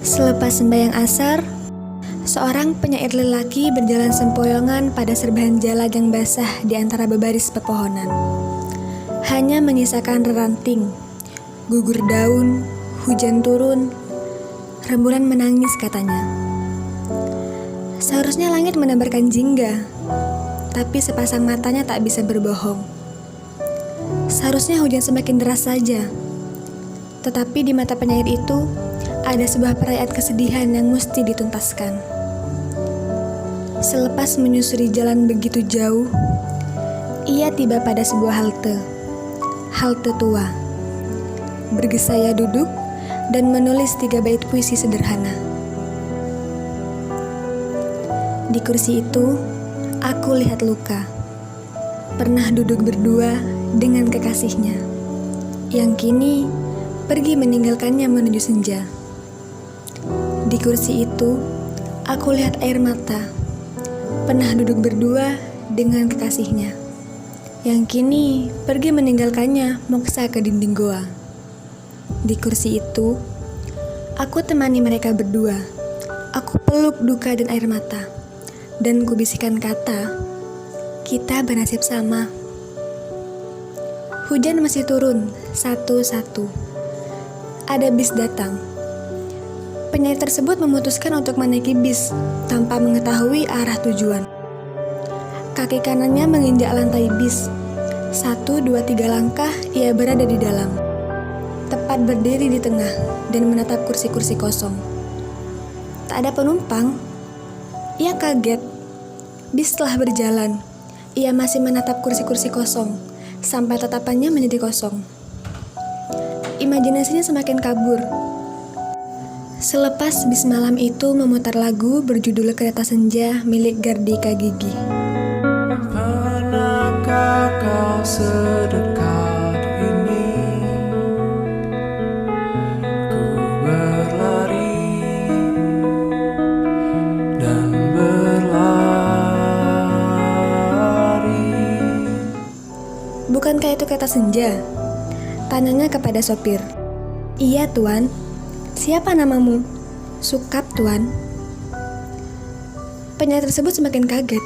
Selepas sembahyang asar, seorang penyair lelaki berjalan sempoyongan pada serbahan jala yang basah di antara bebaris pepohonan. Hanya menyisakan reranting, gugur daun, hujan turun, rembulan menangis katanya. Seharusnya langit menebarkan jingga, tapi sepasang matanya tak bisa berbohong. Seharusnya hujan semakin deras saja, tetapi di mata penyair itu ada sebuah perayaan kesedihan yang mesti dituntaskan. Selepas menyusuri jalan begitu jauh, ia tiba pada sebuah halte tua. Bergesaya duduk dan menulis 3 bait puisi sederhana. Di kursi itu, aku lihat Luka. Pernah duduk berdua dengan kekasihnya, yang kini pergi meninggalkannya menuju senja. Di kursi itu, aku lihat air mata. Pernah duduk berdua dengan kekasihnya, yang kini pergi meninggalkannya moksa ke dinding goa. Di kursi itu, aku temani mereka berdua. Aku peluk duka dan air mata, dan kubisikkan kata, kita bernasib sama. Hujan masih turun, satu-satu. Ada bis datang. Penyair tersebut memutuskan untuk menaiki bis tanpa mengetahui arah tujuan. Kaki kanannya menginjak lantai bis. 1, 2, 3 langkah ia berada di dalam. Tepat berdiri di tengah dan menatap kursi-kursi kosong. Tak ada penumpang. Ia kaget. Bis telah berjalan. Ia masih menatap kursi-kursi kosong sampai tatapannya menjadi kosong. Imajinasinya semakin kabur. Selepas bis malam itu memutar lagu berjudul Kereta Senja milik Gardika Gigi. Pernahkah kau sedekat ini? Ku berlari dan berlari. Bukankah itu kereta senja? Tanyanya kepada sopir. Iya, Tuan. Siapa namamu? Sukap, Tuan. Penyair tersebut semakin kaget.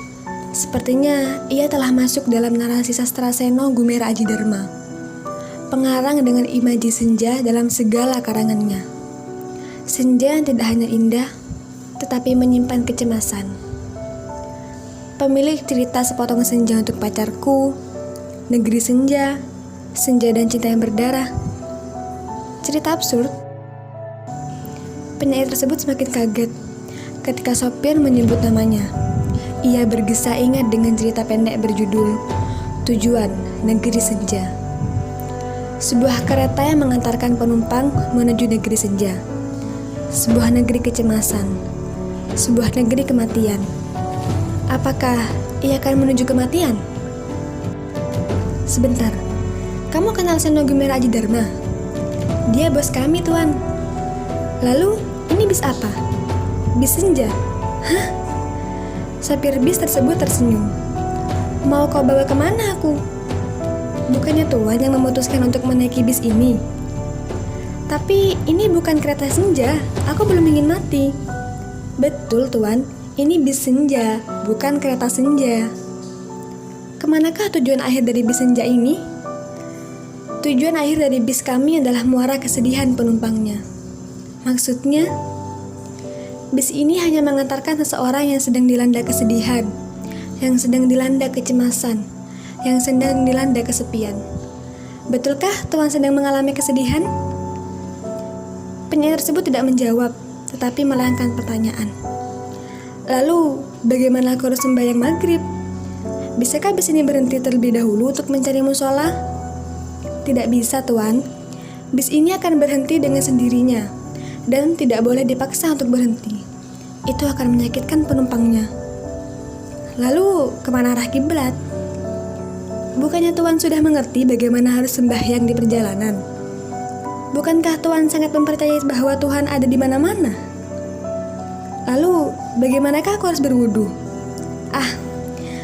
Sepertinya ia telah masuk dalam narasi sastra Seno Gumera Ajidarma, pengarang dengan imaji senja dalam segala karangannya. Senja yang tidak hanya indah, tetapi menyimpan kecemasan. Pemilik cerita Sepotong Senja untuk Pacarku, Negeri Senja, Senja dan Cinta yang Berdarah. Cerita absurd. Penyair tersebut semakin kaget ketika sopir menyebut namanya. Ia bergesa ingat dengan cerita pendek berjudul Tujuan Negeri Senja. Sebuah kereta yang mengantarkan penumpang menuju negeri senja. Sebuah negeri kecemasan. Sebuah negeri kematian. Apakah ia akan menuju kematian? Sebentar, kamu kenal Seno Gumera Ajidarma? Dia bos kami, Tuan. Lalu, ini bis apa? Bis senja? Hah? Sopir bis tersebut tersenyum. Mau kau bawa kemana aku? Bukannya Tuan yang memutuskan untuk menaiki bis ini? Tapi ini bukan kereta senja, aku belum ingin mati. Betul, Tuan, ini bis senja, bukan kereta senja. Kemanakah tujuan akhir dari bis senja ini? Tujuan akhir dari bis kami adalah muara kesedihan penumpangnya. Maksudnya, bis ini hanya mengantarkan seseorang yang sedang dilanda kesedihan, yang sedang dilanda kecemasan, yang sedang dilanda kesepian. Betulkah Tuan sedang mengalami kesedihan? Penyair tersebut tidak menjawab, tetapi melayangkan pertanyaan. Lalu, bagaimana aku harus sembahyang maghrib? Bisakah bis ini berhenti terlebih dahulu untuk mencari musola? Tidak bisa, Tuan. Bis ini akan berhenti dengan sendirinya, dan tidak boleh dipaksa untuk berhenti. Itu akan menyakitkan penumpangnya. Lalu, kemana arah kiblat? Bukannya Tuan sudah mengerti bagaimana harus sembahyang di perjalanan? Bukankah Tuan sangat mempercayai bahwa Tuhan ada di mana-mana? Lalu, bagaimanakah aku harus berwudu?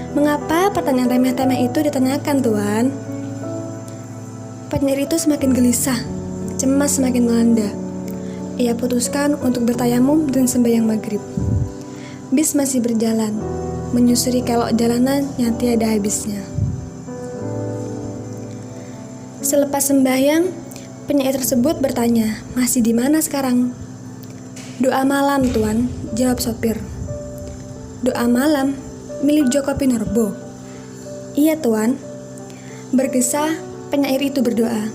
Mengapa pertanyaan remeh-temeh itu ditanyakan, Tuan? Penyair itu semakin gelisah, cemas semakin melanda. Ia putuskan untuk bertayamum dan sembahyang maghrib. Bis masih berjalan, menyusuri kelok jalanan yang tiada habisnya. Selepas sembahyang, penyair tersebut bertanya, masih di mana sekarang? Doa malam, Tuan, jawab sopir. Doa malam? Milik Joko Pinurbo? Iya, Tuan. Bergesa, penyair itu berdoa.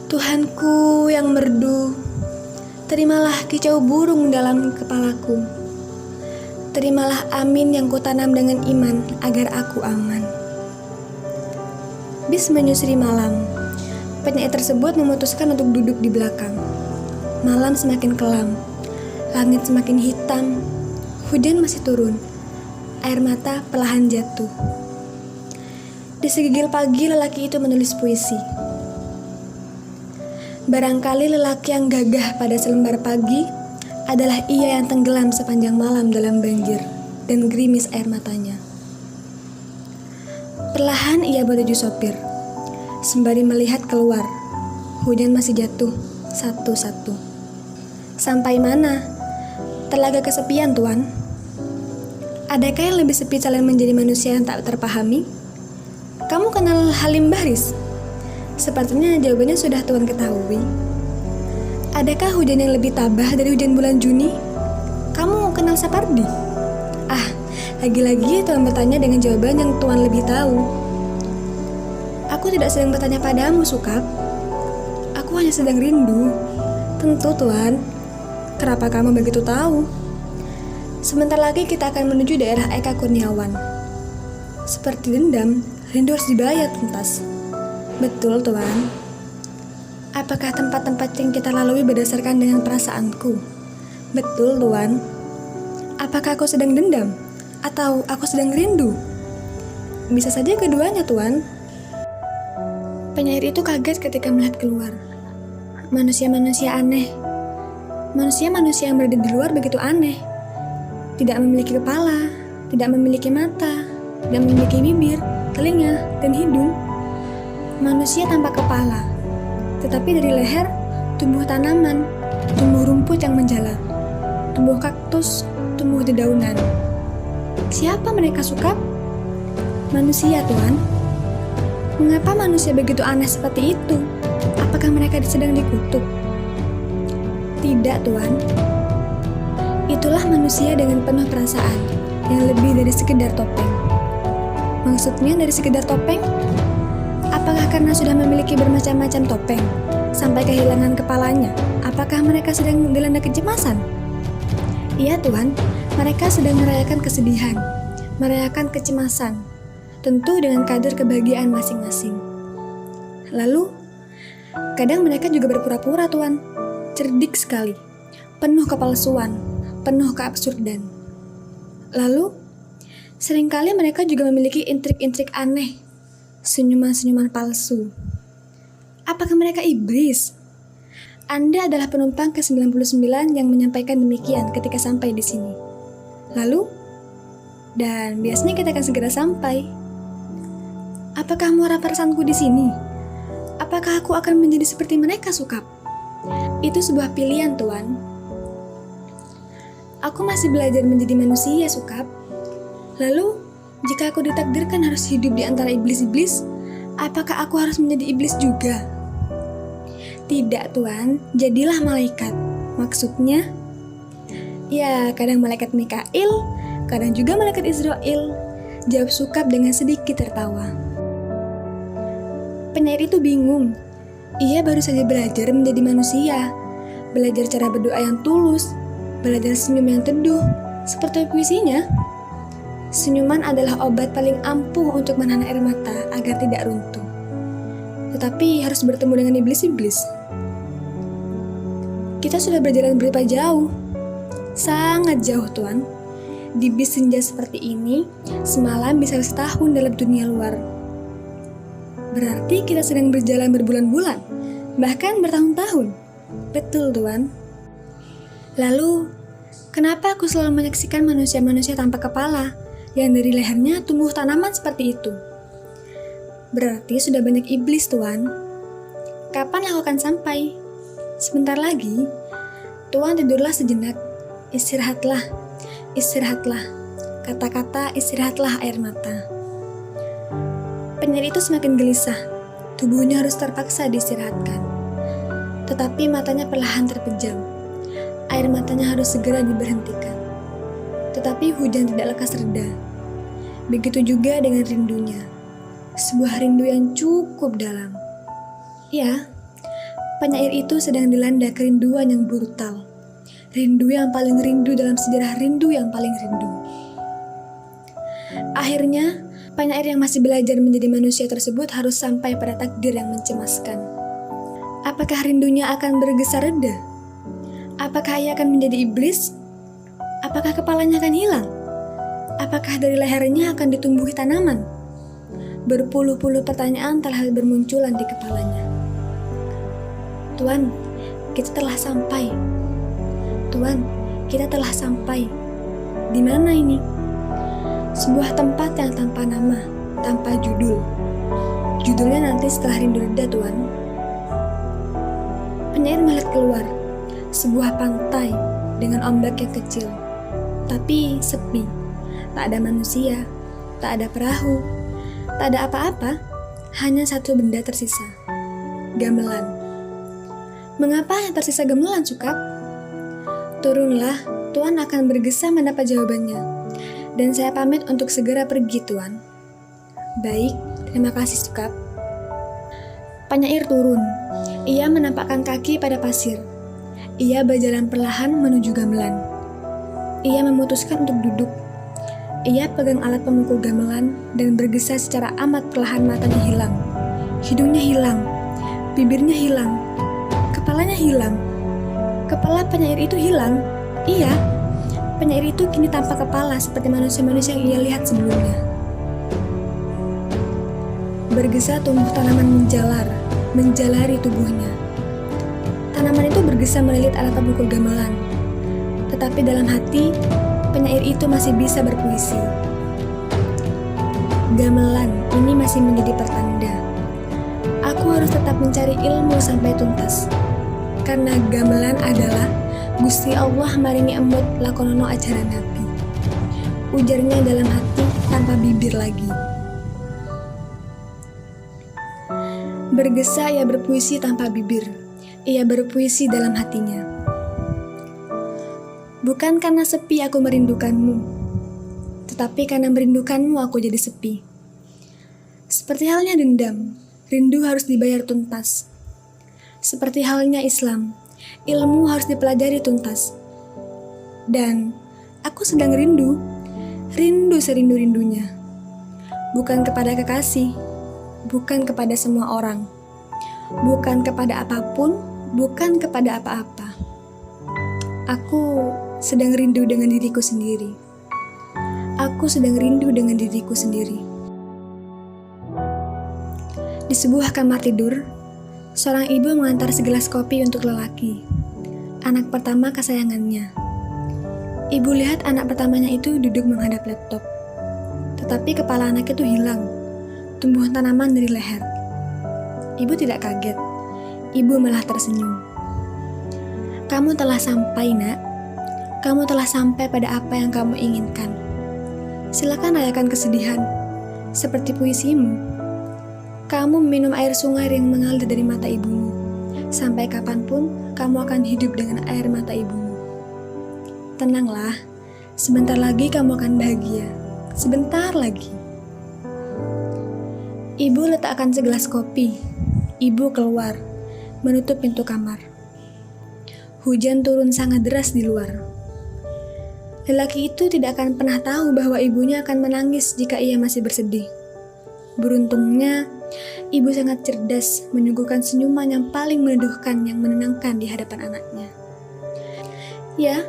Tuhanku yang merdu, terimalah kicau burung dalam kepalaku. Terimalah amin yang kutanam dengan iman agar aku aman. Bis menyusuri malam. Penyair tersebut memutuskan untuk duduk di belakang. Malam semakin kelam. Langit semakin hitam. Hujan masih turun. Air mata perlahan jatuh. Di segigil pagi lelaki itu menulis puisi. Barangkali lelaki yang gagah pada selembar pagi adalah ia yang tenggelam sepanjang malam dalam banjir dan gerimis air matanya. Perlahan ia menuju sopir, sembari melihat keluar. Hujan masih jatuh satu-satu. Sampai mana? Telaga kesepian, Tuan. Adakah yang lebih sepi selain menjadi manusia yang tak terpahami? Kamu kenal Halim Bahris? Sepertinya jawabannya sudah Tuan ketahui. Adakah hujan yang lebih tabah dari hujan bulan Juni? Kamu kenal Sapardi? Lagi-lagi Tuan bertanya dengan jawaban yang Tuan lebih tahu. Aku tidak sedang bertanya padamu, Sukap. Aku hanya sedang rindu. Tentu, Tuan. Kenapa kamu begitu tahu? Sebentar lagi kita akan menuju daerah Eka Kurniawan. Seperti dendam, rindu harus dibayar tuntas. Betul, Tuan. Apakah tempat-tempat yang kita lalui berdasarkan dengan perasaanku? Betul, Tuan. Apakah aku sedang dendam? Atau aku sedang rindu? Bisa saja keduanya, Tuan. Penyair itu kaget ketika melihat keluar. Manusia-manusia aneh. Manusia-manusia yang berada di luar begitu aneh. Tidak memiliki kepala, tidak memiliki mata, tidak memiliki bibir, telinga, dan hidung. Manusia tanpa kepala, tetapi dari leher tumbuh tanaman, tumbuh rumput yang menjalar, tumbuh kaktus, tumbuh dedaunan. Siapa mereka, Sukap? Manusia, Tuan. Mengapa manusia begitu aneh seperti itu? Apakah mereka sedang dikutuk? Tidak, Tuan. Itulah manusia dengan penuh perasaan, yang lebih dari sekedar topeng. Maksudnya dari sekedar topeng? Apakah karena sudah memiliki bermacam-macam topeng, sampai kehilangan kepalanya? Apakah mereka sedang dilanda kecemasan? Iya, Tuan. Mereka sedang merayakan kesedihan, merayakan kecemasan, tentu dengan kadar kebahagiaan masing-masing. Lalu, kadang mereka juga berpura-pura, Tuan. Cerdik sekali, penuh kepalsuan, penuh keabsurdan. Lalu, seringkali mereka juga memiliki intrik-intrik aneh, senyuman-senyuman palsu. Apakah mereka iblis? Anda adalah penumpang ke-99 yang menyampaikan demikian ketika sampai di sini. Lalu, dan biasanya kita akan segera sampai. Apakah muara perasaanku di sini? Apakah aku akan menjadi seperti mereka, Sukap? Itu sebuah pilihan, Tuan. Aku masih belajar menjadi manusia, Sukap. Lalu, jika aku ditakdirkan harus hidup di antara iblis-iblis, apakah aku harus menjadi iblis juga? Tidak, Tuan. Jadilah malaikat. Maksudnya, ya, kadang malaikat Mikail, kadang juga malaikat Israel, jawab Sukap dengan sedikit tertawa. Penyair itu bingung. Ia baru saja belajar menjadi manusia, belajar cara berdoa yang tulus, belajar senyum yang teduh, seperti puisinya. Senyuman adalah obat paling ampuh untuk menahan air mata agar tidak runtuh. Tetapi harus bertemu dengan iblis-iblis. Kita sudah berjalan berapa jauh? Sangat jauh, Tuan. Di bis senja seperti ini, semalam bisa setahun dalam dunia luar. Berarti kita sedang berjalan berbulan-bulan, bahkan bertahun-tahun. Betul, Tuan. Lalu, kenapa aku selalu menyaksikan manusia-manusia tanpa kepala, yang dari lehernya tumbuh tanaman seperti itu? Berarti sudah banyak iblis, Tuan. Kapan aku akan sampai? Sebentar lagi, Tuan tidurlah sejenak. Istirahatlah, istirahatlah. Kata-kata istirahatlah air mata. Penyair itu semakin gelisah. Tubuhnya harus terpaksa diistirahatkan. Tetapi matanya perlahan terpejam. Air matanya harus segera diberhentikan. Tetapi hujan tidak lekas reda. Begitu juga dengan rindunya. Sebuah rindu yang cukup dalam. Ya, penyair itu sedang dilanda kerinduan yang brutal. Rindu yang paling rindu dalam sejarah rindu yang paling rindu. Akhirnya, penyair yang masih belajar menjadi manusia tersebut harus sampai pada takdir yang mencemaskan. Apakah rindunya akan bergeser reda? Apakah ia akan menjadi iblis? Apakah kepalanya akan hilang? Apakah dari lehernya akan ditumbuhi tanaman? Berpuluh-puluh pertanyaan telah bermunculan di kepalanya. Tuan, kita telah sampai. Tuan, kita telah sampai. Di mana ini? Sebuah tempat yang tanpa nama, tanpa judul. Judulnya nanti setelah rindu reda, Tuan. Penyair melihat keluar. Sebuah pantai dengan ombak yang kecil. Tapi sepi. Tak ada manusia, tak ada perahu, tak ada apa-apa. Hanya satu benda tersisa. Gamelan. Mengapa yang tersisa gamelan, Sukap? Turunlah, Tuan akan bergesa mendapat jawabannya. Dan saya pamit untuk segera pergi, Tuan. Baik, terima kasih, Sukap. Penyair turun. Ia menampakkan kaki pada pasir. Ia berjalan perlahan menuju gamelan. Ia memutuskan untuk duduk. Ia pegang alat pemukul gamelan dan bergesa secara amat perlahan. Matanya hilang. Hidungnya hilang. Bibirnya hilang. Kepalanya hilang. Kepala penyair itu hilang. Iya, penyair itu kini tanpa kepala seperti manusia-manusia yang ia lihat sebelumnya. Bergesa tumbuh tanaman menjalar, menjalari tubuhnya. Tanaman itu bergesa melilit alat pemukul gamelan. Tetapi dalam hati, penyair itu masih bisa berpuisi. Gamelan ini masih menjadi pertanda. Aku harus tetap mencari ilmu sampai tuntas. Karena gamelan adalah Gusti Allah maringi emut lakonono ajaran Nabi. Ujarnya dalam hati tanpa bibir lagi. Bergesa ia berpuisi tanpa bibir. Ia berpuisi dalam hatinya. Bukan karena sepi aku merindukanmu, tetapi karena merindukanmu aku jadi sepi. Seperti halnya dendam, rindu harus dibayar tuntas. Seperti halnya Islam, ilmu harus dipelajari tuntas. Dan aku sedang rindu serindu-rindunya. Bukan kepada kekasih, bukan kepada semua orang, bukan kepada apapun, bukan kepada apa-apa. Aku sedang rindu dengan diriku sendiri. Aku sedang rindu dengan diriku sendiri. Di sebuah kamar tidur, seorang ibu mengantar segelas kopi untuk lelaki, anak pertama kesayangannya. Ibu lihat anak pertamanya itu duduk menghadap laptop. Tetapi kepala anak itu hilang, tumbuhan tanaman dari leher. Ibu tidak kaget, ibu malah tersenyum. Kamu telah sampai, nak. Kamu telah sampai pada apa yang kamu inginkan. Silakan rayakan kesedihan, seperti puisimu. Kamu minum air sungai yang mengalir dari mata ibumu. Sampai kapanpun, kamu akan hidup dengan air mata ibumu. Tenanglah, sebentar lagi kamu akan bahagia. Sebentar lagi. Ibu letakkan segelas kopi. Ibu keluar, menutup pintu kamar. Hujan turun sangat deras di luar. Lelaki itu tidak akan pernah tahu bahwa ibunya akan menangis jika ia masih bersedih. Beruntungnya, ibu sangat cerdas menyuguhkan senyuman yang paling meneduhkan yang menenangkan di hadapan anaknya. Ya,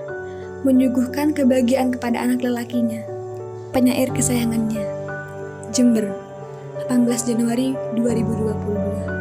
menyuguhkan kebahagiaan kepada anak lelakinya, penyair kesayangannya. Jember, 18 Januari 2022.